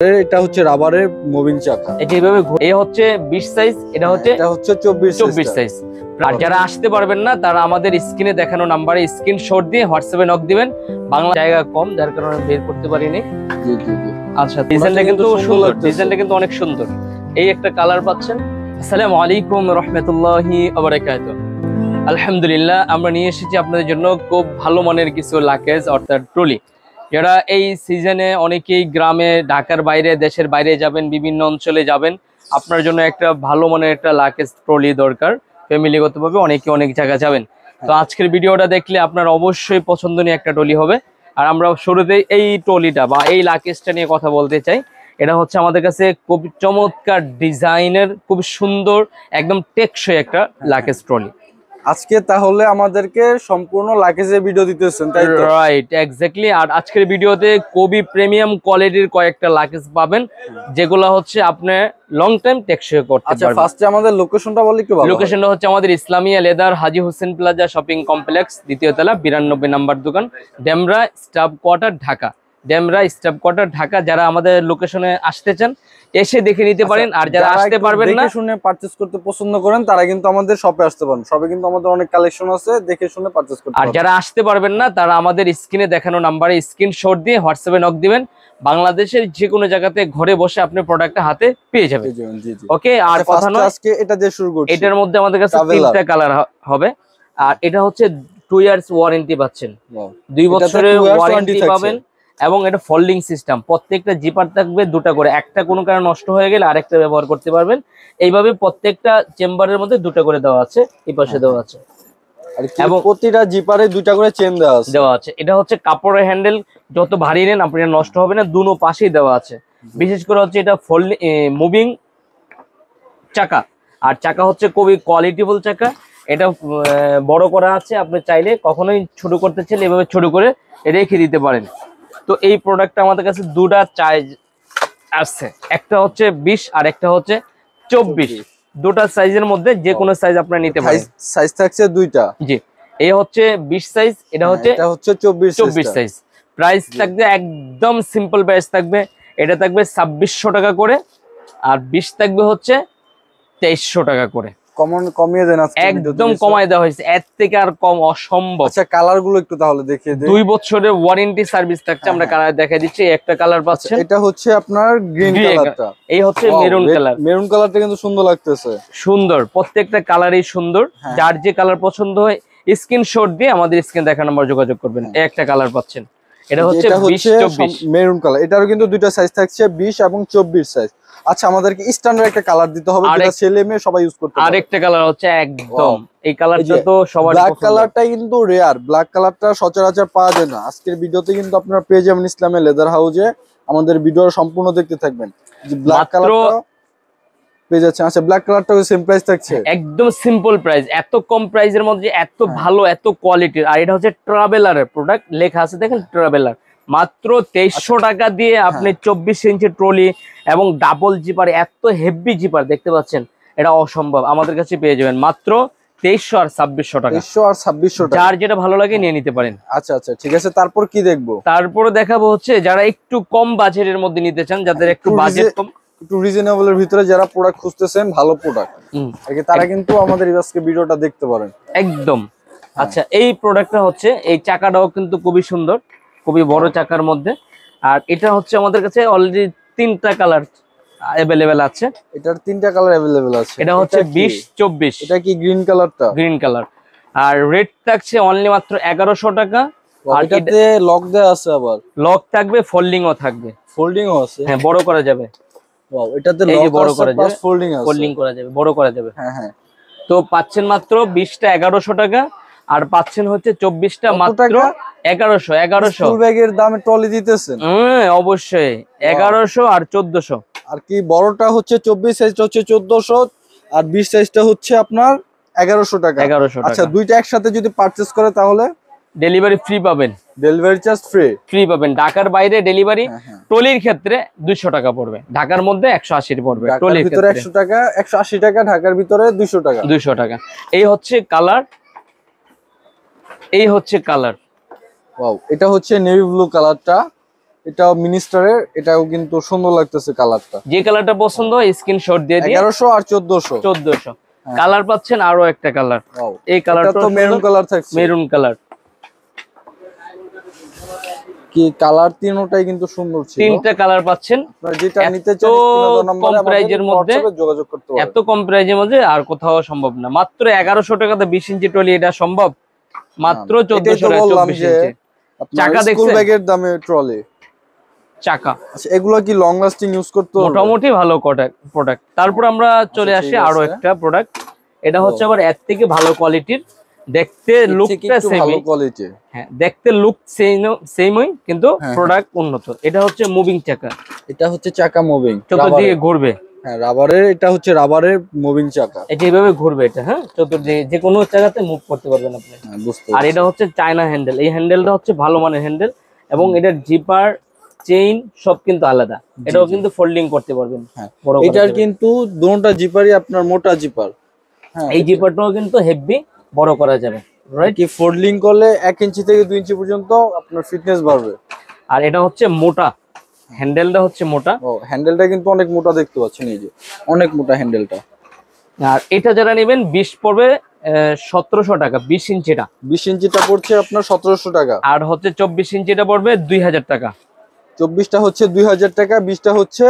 এটা হচ্ছে রাবারের মুভিং চাকা। এটা এইভাবে এই হচ্ছে 20 সাইজ, এটা হচ্ছে 24 সাইজ। আর যারা আসতে পারবেন না তারা আমাদের স্ক্রিনে দেখানো নাম্বারে স্ক্রিনশট দিয়ে হোয়াটসঅ্যাপে নক দিবেন। বাংলা জায়গা কম যার কারণে বের করতে পারিনি। জি জি জি। আচ্ছা, ডিজাইনটা কিন্তু সুন্দর, ডিজাইনটা কিন্তু অনেক সুন্দর। এই একটা কালার পাচ্ছেন। আসসালামু আলাইকুম রাহমাতুল্লাহি ওয়া বারাকাতুহু। আলহামদুলিল্লাহ, আমরা নিয়ে এসেছি আপনাদের জন্য খুব ভালো মানের কিছু লাকেজ অর্থাৎ ট্রলি। যারা এই সিজনে অনেকেই গ্রামে, ঢাকার বাইরে, দেশের বাইরে যাবেন, বিভিন্ন অঞ্চলে যাবেন, আপনার জন্য একটা ভালো মানের একটা লাকেজ ট্রলি দরকার। ফ্যামিলিগতভাবে অনেকে অনেক জায়গাা যাবেন, তো আজকের ভিডিওটা দেখলে আপনার অবশ্যই পছন্দনীয় একটা ট্রলি হবে। আর আমরা শুরুতেই এই ট্রলিটা বা এই লাকেজটা নিয়ে কথা বলতে চাই। এটা হচ্ছে আমাদের কাছে খুব চমৎকার ডিজাইনের, খুব সুন্দর, একদম টেকসই একটা লাকেজ ট্রলি। আজকে তাহলে আমাদেরকে সম্পূর্ণ লাকেজের ভিডিও দিতেছেন, তাই তো? Right, exactly. আর আজকের ভিডিওতে খুবই প্রিমিয়াম কোয়ালিটির কয়েকটা লাকেজ পাবেন, যেগুলো হচ্ছে আপনি লং টাইম টেকসই করতে পারবেন। আচ্ছা, ফার্স্টে আমাদের লোকেশনটা বলি একটু। লোকেশনটা হচ্ছে আমাদের ইসলামিয়া লেদার, হাজী হোসেন প্লাজা শপিং কমপ্লেক্স, দ্বিতীয় তলা, 92 নম্বর দোকান, Demra staff quarter, Dhaka. Demra staff quarter, Dhaka. যারা আমাদের লোকেশনে আসতে চান এসে দেখে নিতে পারেন। আর যারা আসতে পারবেন না, দেখে শুনে পারচেজ করতে পছন্দ করেন, তারা কিন্তু আমাদের শপে আসতে পারেন। শপে কিন্তু আমাদের অনেক কালেকশন আছে, দেখে শুনে পারচেজ করতে পারেন। আর যারা আসতে পারবেন না তারা আমাদের স্ক্রিনে দেখানো নাম্বারে স্ক্রিনশট দিয়ে হোয়াটসঅ্যাপে নক দিবেন। বাংলাদেশের যে কোনো জায়গাতে ঘরে বসে আপনি প্রোডাক্টটা হাতে পেয়ে যাবেন। ওকে, আর কথা নয়, আজকে এটা দিয়ে শুরু করছি। এটার মধ্যে আমাদের কাছে তিনটা কালার হবে। আর এটা হচ্ছে 2 ইয়ার্স ওয়ারেন্টি পাচ্ছেন, 2 বছরের ওয়ারেন্টি পাবেন। এবং এটা ফোল্ডিং সিস্টেম, প্রত্যেকটা জিপার থাকবে দুটা করে, একটা কোনো কারণে নষ্ট হয়ে গেলে আরেকটা ব্যবহার করতে পারবেন। এইভাবে প্রত্যেকটা চেম্বারের মধ্যে দুটো করে দেওয়া আছে, এই পাশে দেওয়া আছে, এবং প্রতিটা জিপারে দুটা করে চেন দেওয়া আছে। এটা হচ্ছে কাপড়ের হ্যান্ডেল, যত ভারী নেন আপনি নষ্ট হবে না, দুনো পাশেই দেওয়া আছে। বিশেষ করে হচ্ছে এটা মুভিং চাকা, আর চাকা হচ্ছে খুবই কোয়ালিটিফুল চাকা। এটা বড় করা আছে, আপনি চাইলে কখনোই ছোট করতে চাইলে এভাবে ছোট করে রেখে দিতে পারেন। তো এই প্রোডাক্টটা আমাদের কাছে দুটা সাইজ আসছে, একটা হচ্ছে 20 আর একটা হচ্ছে 24। দুটা সাইজের মধ্যে যে কোনো সাইজ আপনারা নিতে পারেন। সাইজ থাকছে দুইটা। জি, এই হচ্ছে 20 সাইজ, এটা হচ্ছে 24 সাইজ। প্রাইস থাকবে একদম সিম্পল প্রাইস থাকবে, এটা থাকবে 2600 টাকা করে, আর 20 থাকবে হচ্ছে 2300 টাকা করে। কমিয়ে দেন আজকে, একদম কমায় দেওয়া হয়েছে, এর থেকে আর কম অসম্ভব। আচ্ছা, কালার গুলো একটু তাহলে দেখিয়ে দেন। 2 বছরের ওয়ারেন্টি সার্ভিস থাকছে। আমরা কালার দেখাই দিচ্ছি, একটা কালার পাচ্ছেন। এটা হচ্ছে আপনার গ্রিন কালারটা, এই হচ্ছে মেরুন কালার। মেরুন কালারটা কিন্তু সুন্দর লাগতেছে, সুন্দর, প্রত্যেকটা কালারই সুন্দর। যার যে কালার পছন্দ হয় স্ক্রিনশট দিয়ে আমাদের স্ক্রিন দেখা নাম্বার যোগাযোগ করবেন। একটা কালার পাচ্ছেন, এটা হচ্ছে 20-24 মেরুন কালার। এটারও কিন্তু দুইটা সাইজ থাকছে, 20 এবং 24 সাইজ। আচ্ছা, আমাদেরকে স্ট্যান্ডার্ড একটা কালার দিতে হবে, যেটা ছেলে মেয়ে সবাই ইউজ করতে পারে। আরেকটা কালার হচ্ছে একদম এই কালারটা তো সবার ব্ল্যাক কালারটা কিন্তু রেয়ার, ব্ল্যাক কালারটা সচরাচর পাওয়া যায় না। আজকের ভিডিওতে কিন্তু আপনারা পেয়ে যাবেন ইসলামিয়া লেদার হাউজে। আমাদের ভিডিও সম্পূর্ণ দেখতে থাকবেন। যে ব্ল্যাক কালারটা পেয়ে যাচ্ছে। আচ্ছা, ব্ল্যাক কালারটাও সেম প্রাইস থাকছে, একদম সিম্পল প্রাইস। এত কম প্রাইসের মধ্যে এত ভালো, এত কোয়ালিটির। আর এটা হচ্ছে ট্রাভেলারের প্রোডাক্ট, লেখা আছে দেখেন ট্রাভেলার। মাত্র 2300 টাকা দিয়ে আপনি 24 ইঞ্চি ট্রলি এবং ডাবল জিপার, এত হেভি জিপার দেখতে পাচ্ছেন, এটা অসম্ভব। আমাদের কাছে পেয়ে যাবেন মাত্র 2300 আর 2600 টাকা। 2300 আর 2600 টাকা, যার যেটা ভালো লাগে নিয়ে নিতে পারেন। আচ্ছা আচ্ছা, ঠিক আছে। তারপর কি দেখবো? তারপরে দেখাবো হচ্ছে যারা একটু কম বাজেটের মধ্যে নিতে চান, যাদের একটু বাজেট কম, একটু রিজনেবলের ভিতরে যারা প্রোডাক্ট খুঁজতেছেন, ভালো প্রোডাক্ট, তারা কিন্তু আমাদের আজকে ভিডিওটা দেখতে পারেন একদম। আচ্ছা, এই প্রোডাক্টটা হচ্ছে, এই চাকাটাও কিন্তু খুবই সুন্দর, খুবই বড় চাকার মধ্যে। আর এটা হচ্ছে আমাদের কাছে অলরেডি 3টা কালার অ্যাভেলেবেল আছে। এটার 3টা কালার অ্যাভেলেবেল আছে। এটা হচ্ছে 20-24। এটা কি গ্রিন কালারটা? Green colour. আর রেট থাকছে অনলি মাত্র 1100 টাকা। আর এটাতে লক দেয়া আছে, আবার লক থাকবে, ফোল্ডিংও থাকবে। ফোল্ডিংও আছে, হ্যাঁ, বড় করা যাবে। ওয়াও, এটাতে লক বড় করা যাবে, ফোল্ডিং আছে, ফোল্ডিং করা যাবে, বড় করা যাবে। হ্যাঁ হ্যাঁ। তো পাচ্ছেন মাত্র 20টা 1100 টাকা, আর পাচ্ছেন হচ্ছে 24টা মাত্র 1100। স্কুল ব্যাগের দামে ট্রলি দিতেছেন? অবশ্যই 1100 আর 1400। আর কি বড়টা হচ্ছে 24 সাইজটা হচ্ছে 1400, আর 20 সাইজটা হচ্ছে আপনার 1100 টাকা। 1100 টাকা। আচ্ছা, দুইটা একসাথে যদি পারচেজ করে তাহলে ডেলিভারি ফ্রি পাবেন। ডেলিভারি চার্জ ফ্রি পাবেন। ঢাকার বাইরে ডেলিভারি ট্রলির ক্ষেত্রে 200 টাকা পড়বে, ঢাকার মধ্যে 180 পড়বে। ট্রলির ভিতরে 100 টাকা, 180 টাকা, ঢাকার ভিতরে 200 টাকা। 200 টাকা। এই হচ্ছে কালার, এই হচ্ছে কালার। ওয়াও, এটা হচ্ছে নেভি ব্লু কালারটা। এটাও মিনিস্টারের, এটাও কিন্তু সুন্দর লাগতেছে কালারটা। যে কালারটা পছন্দ হয় স্ক্রিনশট দিয়ে দিন। 1100 আর 1400 কালার পাচ্ছেন আরো একটা কালার। এই কালারটা তো মেরুন কালার থাকছে, মেরুন কালার কি কালার তিনটাই কিন্তু সুন্দর ছিল। তিনটা কালার পাচ্ছেন, আপনারা যেটা নিতে চান স্ক্রিনে নম্বরে কম প্রাইজের মধ্যে যোগাযোগ করতে পারেন। এত কম প্রাইজের মধ্যে আর কোথাও সম্ভব না। মাত্র 1100 টাকাতে 20 ইঞ্চি ট্রলি, এটা সম্ভব? মাত্র 1400 টাকা 24 ইঞ্চি। চাকা দেখছেন? স্কুল ব্যাগের দামে ট্রলি চাকা। আচ্ছা, এগুলো কি লং লাস্টিং ইউজ করতে পারবে? মোটামুটি ভালো প্রোডাক্ট। তারপর আমরা চলে আসি আরো একটা প্রোডাক্ট। এটা হচ্ছে আবার এর থেকে ভালো কোয়ালিটির, দেখতে লুকটা সেম, ভালো কোয়ালিটি। হ্যাঁ দেখতে লুক সেমই কিন্তু প্রোডাক্ট উন্নত। এটা হচ্ছে মুভিং চাকা, এটা হচ্ছে চাকা মুভিং, চতুর্দিকে ঘুরবে। হ্যাঁ রাবারের, এটা হচ্ছে রাবারের মুভিং চাকা। এটা এইভাবে ঘুরবে, এটা হ্যাঁ চতুর্দিকে যে কোনো জায়গাতে মুভ করতে পারবেন আপনি। আর এটা হচ্ছে চায়না হ্যান্ডেল, এই হ্যান্ডেলটা হচ্ছে ভালো মানের হ্যান্ডেল এবং এটার জিপার চেইন সব কিন্তু আলাদা। এটাও কিন্তু ফোল্ডিং করতে পারবেন। এটার কিন্তু দুটোটা জিপারই আপনার মোটা জিপার। হ্যাঁ, এই জিপারটাও কিন্তু হেভি বড় করা যাবে, রাইট? কি ফোল্ডিং করলে 1 ইঞ্চি থেকে 2 ইঞ্চি পর্যন্ত আপনার ফিটনেস বাড়বে। আর এটা হচ্ছে মোটা, হ্যান্ডেলটা হচ্ছে মোটা। ও হ্যান্ডেলটা কিন্তু অনেক মোটা দেখতে পাচ্ছেন, এই যে অনেক মোটা হ্যান্ডেলটা। আর এটা যারা নেবেন 20 পড়বে 1700 টাকা 20 ইঞ্চিটা। 20 ইঞ্চিটা পড়ছে আপনার 1700 টাকা। আর হচ্ছে 24 ইঞ্চিটা পড়বে 2000 টাকা। 24টা হচ্ছে 2000 টাকা, 20টা হচ্ছে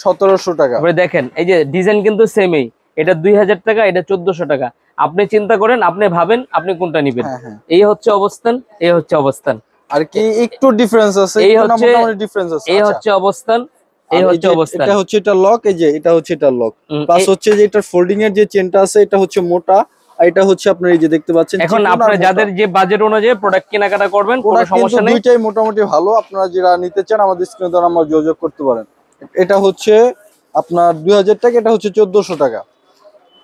1700 টাকা। এবারে দেখেন এই যে ডিজাইন কিন্তু সেমই, এটা 2000 টাকা, এটা 1400 টাকা। আপনি চিন্তা করেন, আপনি ভাবেন আপনি কোনটা নেবেন। এই হচ্ছে অবস্থান, এই হচ্ছে অবস্থান। আর কি একটু ডিফারেন্স আছে, এই হচ্ছে মোটামুটি ডিফারেন্স আছে। এই হচ্ছে অবস্থান, এই হচ্ছে অবস্থান। এটা হচ্ছে এটা লক, এই যে এটা হচ্ছে এটা লক। প্লাস হচ্ছে যে এটা ফোল্ডিং এর যে চেনটা আছে এটা হচ্ছে মোটা, আর এটা হচ্ছে আপনার এই যে দেখতে পাচ্ছেন। এখন আপনারা যাদের যে বাজেট অনুযায়ী প্রোডাক্ট কেনাকাটা করবেন, কোনো সমস্যা নেই। দুইটাই মোটামুটি ভালো। আপনারা যারা নিতে চান আমাদের স্ক্রিনে দেওয়া নাম্বার যোগাযোগ করতে পারেন। এটা হচ্ছে আপনার 2000 টাকা, এটা হচ্ছে 1400 টাকা।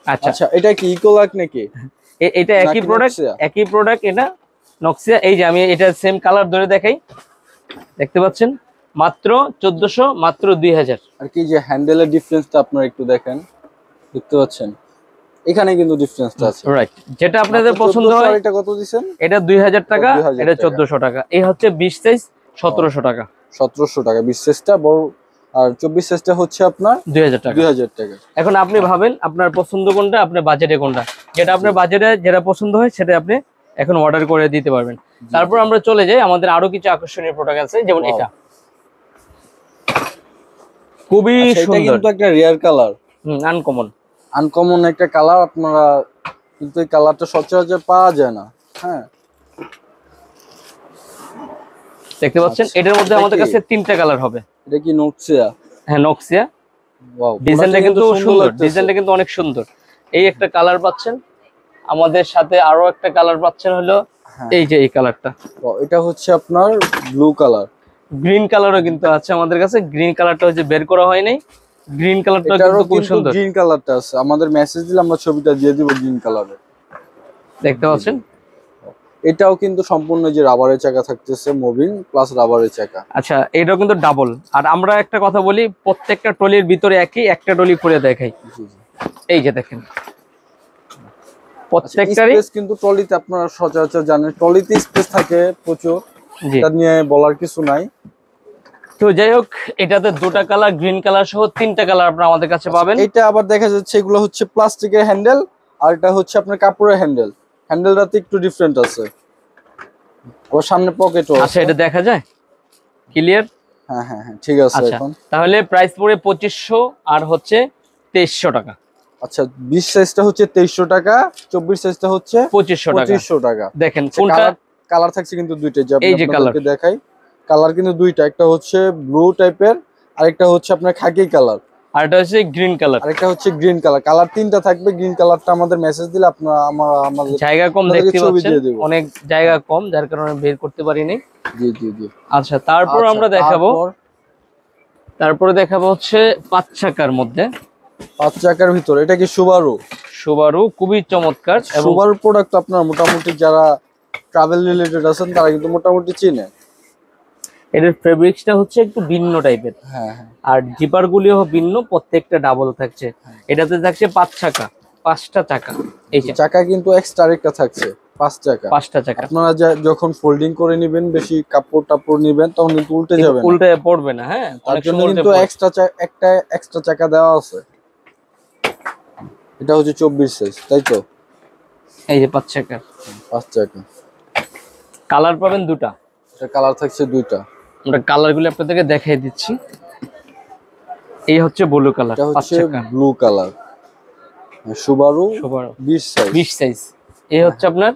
আচ্ছা, এটা কি ইকোলাক নাকি? এটা একই প্রোডাক্ট, একই প্রোডাক্ট। এটা নক্সিয়া। এই যে আমি এটা সেম কালার ধরে দেখাই, দেখতে পাচ্ছেন মাত্র 1400, মাত্র 2000। আর কি যে হ্যান্ডেলের ডিফারেন্সটা আপনারা একটু দেখেন, দেখতে পাচ্ছেন এখানে কিন্তু ডিফারেন্সটা আছে, রাইট? যেটা আপনাদের পছন্দ হয়। এটা কত দিবেন? এটা 2000 টাকা, এটা 1400 টাকা। এই হচ্ছে 20 সাইজ 1700 টাকা। 1700 টাকা 20 সাইজটা বড়, আর 24 সাইজটা হচ্ছে আপনার 2000 টাকা। 2000 টাকা। এখন আপনি ভাবেন আপনার পছন্দ কোনটা, আপনার বাজেটে কোনটা। যেটা আপনার বাজেটে যেটা পছন্দ হয় সেটা আপনি এখন অর্ডার করে দিতে পারবেন। তারপর আমরা চলে যাই, আমাদের আরো কিছু আকর্ষণীয় প্রোডাক্ট আছে, যেমন এটা খুবই সুন্দর, কিন্তু একটা রিয়ার কালার, আনকমন একটা কালার। আপনারা কিন্তু এই কালারটা সচরাচর পাওয়া যায় না। হ্যাঁ, দেখতে পাচ্ছেন এটার মধ্যে আমাদের কাছে 3টা কালার হবে। এটা কি নক্সিয়া? হ্যাঁ নক্সিয়া। ওয়াও, ডিজাইনটা কিন্তু সুন্দর, ডিজাইনটা কিন্তু অনেক সুন্দর। এই একটা কালার পাচ্ছেন, আমাদের সাথে আরো একটা কালার পাচ্ছেন হলো এই যে এই কালারটা। এটা হচ্ছে আপনার ব্লু কালার। গ্রিন কালারও কিন্তু আছে আমাদের কাছে। গ্রিন কালারটা হচ্ছে বের করা হয় নাই। গ্রিন কালারটা কিন্তু খুব সুন্দর। গ্রিন কালারটা আছে, আমাদের মেসেজ দিলে আমরা ছবিটা দিয়ে দিব গ্রিন কালারের। দেখতে পাচ্ছেন এটাও কিন্তু সম্পূর্ণ যে রাবারের চাকা থাকতেছে, মুভিং প্লাস রাবারের চাকা। আচ্ছা, এটাও কিন্তু ডাবল। আর আমরা একটা কথা বলি, প্রত্যেকটা ট্রলির ভিতরে একই একটা ট্রলি করে দেখাই। এই যে দেখেন প্রত্যেকটারই কিন্তু ট্রলিতে আপনারা সচরাচর জানেন ট্রলিতে স্পেস থাকে প্রচুর, এটা নিয়ে বলার কিছু নাই। তো যাই হোক, এটাতে 2টা কালার, গ্রিন কালার সহ 3টা কালার আপনারা আমাদের কাছে পাবেন। এটা আবার দেখা যাচ্ছে এগুলো হচ্ছে প্লাস্টিকের হ্যান্ডেল, আর এটা হচ্ছে আপনার কাপড়ের হ্যান্ডেল। হ্যান্ডেলটাতে একটু ডিফারেন্ট আছে, ওর সামনে পকেটও আছে। আচ্ছা, এটা দেখা যায় ক্লিয়ার? হ্যাঁ হ্যাঁ হ্যাঁ, ঠিক আছে। এখন তাহলে প্রাইস পড়ে 2500 আর হচ্ছে 2300 টাকা। আচ্ছা, 20 সাইজটা হচ্ছে 2300 টাকা, 24 সাইজটা হচ্ছে 2500 টাকা। দেখেন কোনটা কালার থাকছে কিন্তু দুইটা, যে এই যে আপনাদেরকে দেখাই। কালার কিন্তু দুইটা, একটা হচ্ছে ব্লু টাইপের, আরেকটা হচ্ছে আপনার খাকি কালার, আর এটা হচ্ছে গ্রিন কালার, আরেকটা হচ্ছে গ্রিন কালার। কালার 3টা থাকবে। গ্রিন কালারটা আমাদের মেসেজ দিলে আপনারা আমাদের জায়গা কম দেখতে পাচ্ছেন, অনেক জায়গা কম, যার কারণে বের করতে পারিনি। জি জি জি। আচ্ছা, তারপর আমরা দেখাবো, তারপরে দেখাবো হচ্ছে 5 চাকার মধ্যে। 5 চাকার ভিতরে এটা কি সুবারু? সুবারু খুবই চমৎকার। সুবারু প্রোডাক্ট আপনারা মোটামুটি যারা ট্রাভেল রিলেটেড আছেন তারা কিন্তু মোটামুটি চিনে। এটার ফেব্রিক্সটা হচ্ছে একটু ভিন্ন টাইপের। হ্যাঁ হ্যাঁ। আর জিপার গুলিও ভিন্ন, প্রত্যেকটা ডাবল থাকছে। এটাতে থাকছে 5 চাকা, 5টা চাকা। এই চাকা কিন্তু এক্সট্রা আরেকটা থাকছে। 5টা চাকা। আপনারা যখন ফোল্ডিং করে নেবেন, বেশি কাপড় টাপড় নেবেন, তখন কিন্তু উল্টে যাবে না, উল্টে পড়বে না। হ্যাঁ, তার অনেক জন্য সময় কিন্তু একটা এক্সট্রা চাকা দেওয়া আছে। এটা হচ্ছে 24 সাইজ, তাই তো? এই যে 5 চাকা। 5 চাকা। কালার পাবেন দুটা। এটা কালার থাকছে দুইটা। আমরা কালারগুলো আপনাদেরকে দেখিয়ে দিচ্ছি। এই হচ্ছে ব্লু কালার, এটা 5 হচ্ছে চাকা ব্লু কালার, সুবারু 20 সাইজ। 20 সাইজ। এই হচ্ছে আপনার,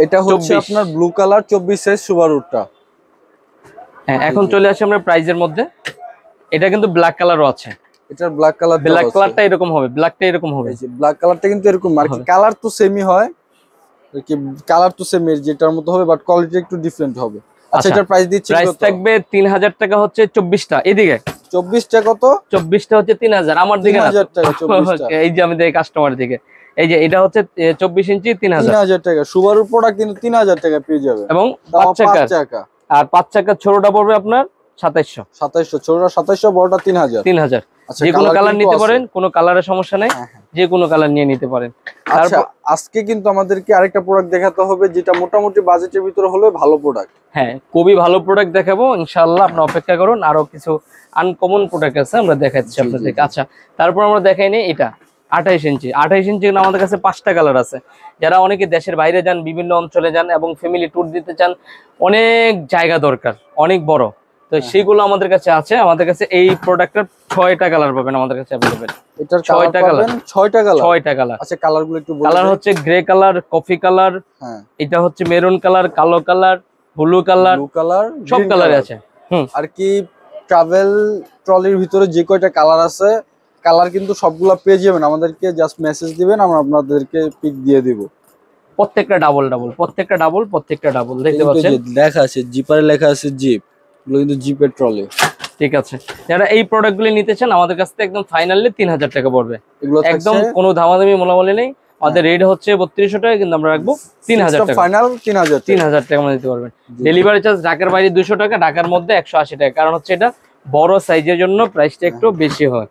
এটা হচ্ছে 24 আপনার ব্লু কালার 24 সাইজ সুবারুটা। হ্যাঁ, এখন চলে আসি আমরা প্রাইজের মধ্যে। এটা কিন্তু ব্ল্যাক কালারও আছে। এটার ব্ল্যাক কালার, ব্ল্যাক কালারটা এরকম হবে, ব্ল্যাকটা এরকম হবে। এই যে ব্ল্যাক কালারটা কিন্তু এরকম আর কি, কালার তো সেমই হয় আর কি, কালার তো সেম যেটার মতো হবে, বাট কোয়ালিটি একটু ডিফারেন্ট হবে। আচ্ছা, এটার প্রাইস দিচ্ছি কত? প্রাইস থাকবে 3000 টাকা হচ্ছে 24টা। এদিকে 24টা কত? 24টা হচ্ছে 3000 আমার দিকে না। 3000 টাকা 24টা। এই যে আমি দেখি কাস্টমার দিকে। এই যে এটা হচ্ছে 24 ইঞ্চি 3000 টাকা। সুবারুর প্রোডাক্ট কিন্তু 3000 টাকা পেয়ে যাবে, এবং 5 চাকা। আর 5 চাকার ছোটটা পড়বে আপনার 2700। ছোটটা 2700, বড়টা 3000। আচ্ছা, যে কোনো কালার নিতে পারেন, কোনো কালারের সমস্যা নাই, যে কোনো কালার নিয়ে নিতে পারেন। আচ্ছা, আজকে কিন্তু আমাদেরকে আরেকটা প্রোডাক্ট দেখাতে হবে, যেটা মোটামুটি বাজেটের ভিতরে হলে ভালো প্রোডাক্ট। হ্যাঁ, খুবই ভালো প্রোডাক্ট দেখাবো ইনশাআল্লাহ, আপনি অপেক্ষা করুন। আরো কিছু আনকমন প্রোডাক্ট আছে, আমরা দেখাচ্ছি আপনাদেরকে। আচ্ছা, তারপর আমরা দেখাই নি এটা 28 ইঞ্চি। 28 ইঞ্চি আমাদের কাছে 5টা কালার আছে। যারা অনেকে দেশের বাইরে যান, বিভিন্ন অঞ্চলে যান এবং ফ্যামিলি ট্যুর দিতে চান, অনেক জায়গা দরকার, অনেক বড়, তো সেইগুলো আমাদের কাছে আছে। আমাদের কাছে এই প্রোডাক্টের 6টা কালার পাবেন আমাদের কাছে अवेलेबल। এটার 6টা কালার। 6টা কালার। আচ্ছা, কালারগুলো একটু বলুন। কালার হচ্ছে গ্রে কালার, কফি কালার, এটা হচ্ছে মেরুন কালার, কালো কালার, ব্লু কালার, সব কালার আছে। আর কি ট্রাভেল ট্রলির ভিতরে যে কয়টা কালার আছে, কালার কিন্তু সবগুলা পেয়ে যাবেন। আমাদেরকে জাস্ট মেসেজ দিবেন, আমরা আপনাদেরকে পিক দিয়ে দিব। প্রত্যেকটা ডাবল দেখতে পাচ্ছেন, লেখা আছে জিপারে, লেখা আছে জিপ, এগুলো কিন্তু জিপের ট্রলি। ঠিক আছে, যারা এই প্রোডাক্টগুলো নিতে চান আমাদের কাছ থেকে একদম ফাইনালি 3000 টাকা পড়বে। এগুলো একদম কোনো দামাদামি মোলামুলি নেই। আমাদের রেট হচ্ছে 3200 টাকা, কিন্তু আমরা রাখবো 3000 টাকা ফাইনাল। 3000 টাকা দিতে পারবেন। ডেলিভারি চার্জ ঢাকার বাইরে 200 টাকা, ঢাকার মধ্যে 180 টাকা। কারণ হচ্ছে এটা বড় সাইজের জন্য প্রাইসটা একটু বেশি হয়।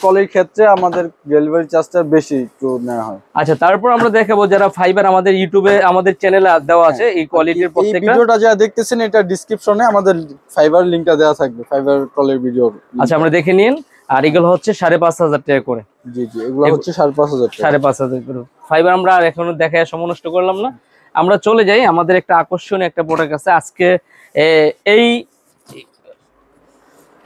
ট্রলির ক্ষেত্রে আমাদের ডেলিভারি চার্জটা বেশি একটু নেওয়া হয়। আচ্ছা, তারপর আমরা দেখাবো যারা ফাইবার আমাদের ইউটিউবে আমাদের চ্যানেলে দেওয়া আছে, এই কোয়ালিটির প্রত্যেকটা ভিডিওটা যারা দেখতেছেন, এটা ডেসক্রিপশনে আমাদের ফাইবার লিংকটা দেওয়া থাকবে, ফাইবার ট্রলির ভিডিও। আচ্ছা, আমরা দেখে নিন। আর এগুলো হচ্ছে 5500 টাকা করে। জি, এগুলো হচ্ছে 5500 টাকা। 5500 করে ফাইবার। আমরা আর এখনো দেখায় সময় নষ্ট করলাম না, আমরা চলে যাই। আমাদের একটা আকর্ষণীয় একটা প্রোডাক্ট আছে আজকে। এই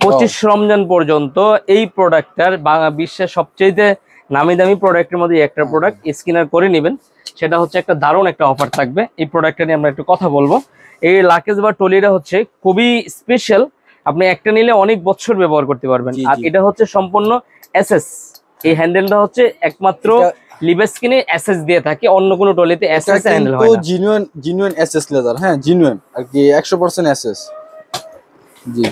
25 রমজান পর্যন্ত এই প্রোডাক্টটার বিশ্বের সবচেয়ে নামি দামি প্রোডাক্টের মধ্যে একটা প্রোডাক্ট স্ক্যানার করে নেবেন। সেটা হচ্ছে একটা দারুণ একটা অফার থাকবে। এই প্রোডাক্টটা নিয়ে আমরা একটু কথা বলবো। এই লাকেজ বা টলিটা হচ্ছে খুবই স্পেশাল, আপনি একটা নিলে অনেক বছর ব্যবহার করতে পারবেন। আর এটা হচ্ছে সম্পূর্ণ এসএস। এই হ্যান্ডেলটা হচ্ছে একমাত্র লিবেস্কিনে এসএস দিয়ে থাকে, অন্য কোনো টলিতে এসএস হ্যান্ডেল হয় না। জিনুইন এসএস লেদার, হ্যাঁ জিনুইন আর কি 100% এসএস। জি,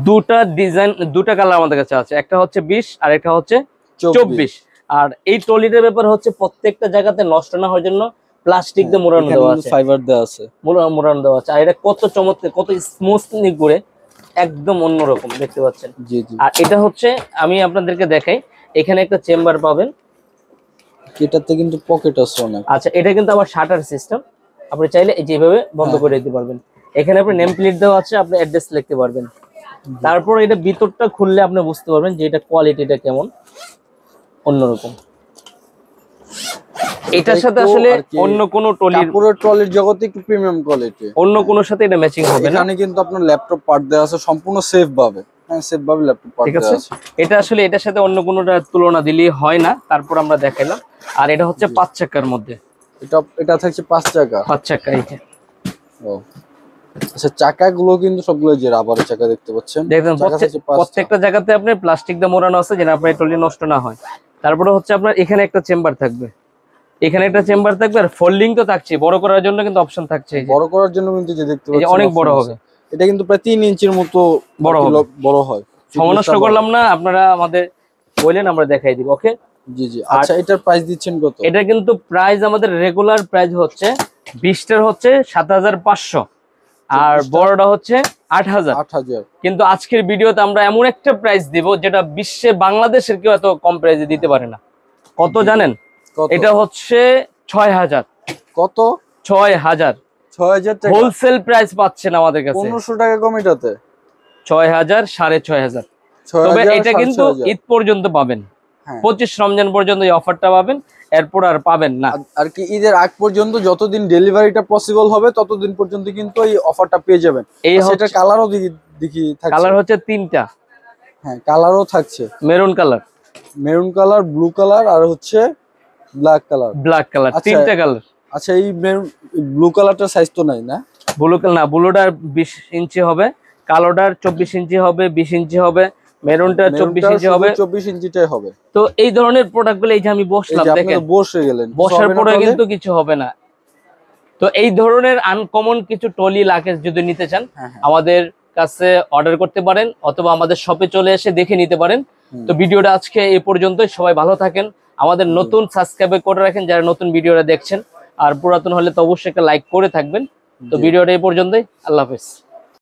দুটা ডিজাইন, দুটা কালার আমাদের কাছে আছে, একটা হচ্ছে 20 আর একটা হচ্ছে 24। আর এই ট্রলিটার ব্যাপার হচ্ছে প্রত্যেকটা জায়গাতে নষ্ট না হওয়ার জন্য প্লাস্টিক দিয়ে মোড়ানো দেওয়া আছে, ফাইবার দেওয়া আছে, মোড়ানো দেওয়া আছে। আর এটা কত চমৎকার, কত স্মুথলি করে, একদম অন্যরকম দেখতে পাচ্ছেন। আর এটা হচ্ছে, আমি আপনাদেরকে দেখাই, এখানে একটা চেম্বার পাবেন, এটাতে কিন্তু পকেট আছে অনেক। আচ্ছা, এটা কিন্তু আবার শাটার সিস্টেম, আপনি চাইলে যেভাবে বন্ধ করে দিতে পারবেন। এখানে আপনি নেম প্লেট দেওয়া আছে, আপনি অ্যাড্রেস লিখতে পারবেন। তারপর এটা ভিতরটা খুললে আপনি বুঝতে পারবেন যে এটা কোয়ালিটিটা কেমন, অন্যরকম। এটার সাথে আসলে অন্য কোনো ট্রলির জগতে একটু প্রিমিয়াম কোয়ালিটি, অন্য কোনোর সাথে এটা ম্যাচিং হবে না। এখানে কিন্তু আপনার ল্যাপটপ পার্ট দেওয়া আছে সম্পূর্ণ সেফ ভাবে, সেফ ভাবে ল্যাপটপ পার্ট দেওয়া আছে। এটা আসলে এটার সাথে অন্য কোনোটার তুলনা দিলেই হয় না। তারপর আমরা দেখাইলাম। আর এটা হচ্ছে 5 চাকার মধ্যে, এটা থাকছে 5 চাকা। 5 চাকা। এইটা আচ্ছা, চাকাগুলো কিন্তু সবগুলো যে রাবারের চাকা দেখতে পাচ্ছেন, দেখবেন প্রত্যেকটা জায়গাতে আপনার প্লাস্টিক দিয়ে মোড়ানো আছে, যেন আপনার ট্রলি নষ্ট না হয়। তারপরে হচ্ছে আপনার এখানে একটা চেম্বার থাকবে, এখানে একটা চেম্বার থাকবে। আর ফোল্ডিং তো থাকছে, বড় করার জন্য কিন্তু অপশন থাকছে, বড় করার জন্য কিন্তু যে দেখতে পাচ্ছেন অনেক বড় হবে। এটা কিন্তু প্রায় 3 ইঞ্চির মতো বড় হয়। সময় নষ্ট করলাম না, আপনারা আমাদের বলেন, আমরা দেখাই দিব। ওকে, জি। আচ্ছা, এটার প্রাইস দিচ্ছেন কত? এটা কিন্তু প্রাইস আমাদের রেগুলার প্রাইস হচ্ছে 20টার হচ্ছে 7500, আর বড়টা হচ্ছে 8000। কিন্তু আজকের ভিডিওতে আমরা এমন একটা প্রাইস দিব যেটা বিশ্বে বাংলাদেশের কেউ এত কম প্রাইসে দিতে পারে না। কত জানেন? কত? এটা হচ্ছে 6000। কত? 6000। 6000 টাকা হোলসেল প্রাইস পাচ্ছেন আমাদের কাছে। 1500 টাকা কম এটাতে। 6000, 6500। তবে 6000 এটা কিন্তু 6500। ঈদ পর্যন্ত পাবেন, হ্যাঁ। 25 রমজান পর্যন্ত এই অফারটা পাবেন, এরপর আর পাবেন না। আর কি ঈদের আগ পর্যন্ত যতদিন ডেলিভারিটা পসিবল হবে ততদিন পর্যন্ত কিন্তু এই অফারটা পেয়ে যাবেন। এই সেটা কালারও দেখি থাকছে। কালার হচ্ছে 3টা। হ্যাঁ, কালারও থাকছে। Maroon colour, maroon colour, blue colour আর হচ্ছে ব্ল্যাক কালার। ব্ল্যাক কালার, 3টা কালার। আচ্ছা, এই মেরুন ব্লু কালারটার সাইজ তো নাই না? ব্লু কালার না, ব্লুটার 20 ইঞ্চি হবে, কালোটার 24 ইঞ্চি হবে, 20 ইঞ্চি হবে, মেরুনটা 24 ইঞ্চি হবে। 24 ইঞ্চিটাই হবে। তো এই ধরনের প্রোডাক্টগুলো এই যে আমি বসলাম, আপনি দেখেন তো বসে গেলেন, বসার পরে কিন্তু কিছু হবে না। তো এই ধরনের আনকমন কিছু টলি লাকেজ যদি নিতে চান, আমাদের কাছে অর্ডার করতে পারেন অথবা আমাদের শপে চলে এসে দেখে নিতে পারেন। তো ভিডিওটা আজকে এই পর্যন্তই। সবাই ভালো থাকেন, আমাদের নতুন সাবস্ক্রাইব করে রাখেন যারা নতুন ভিডিওটা দেখছেন, আর পুরাতন হলে তো অবশ্যই একটা লাইক করে থাকবেন। তো ভিডিওটা এই পর্যন্তই। আল্লাহ হাফেজ।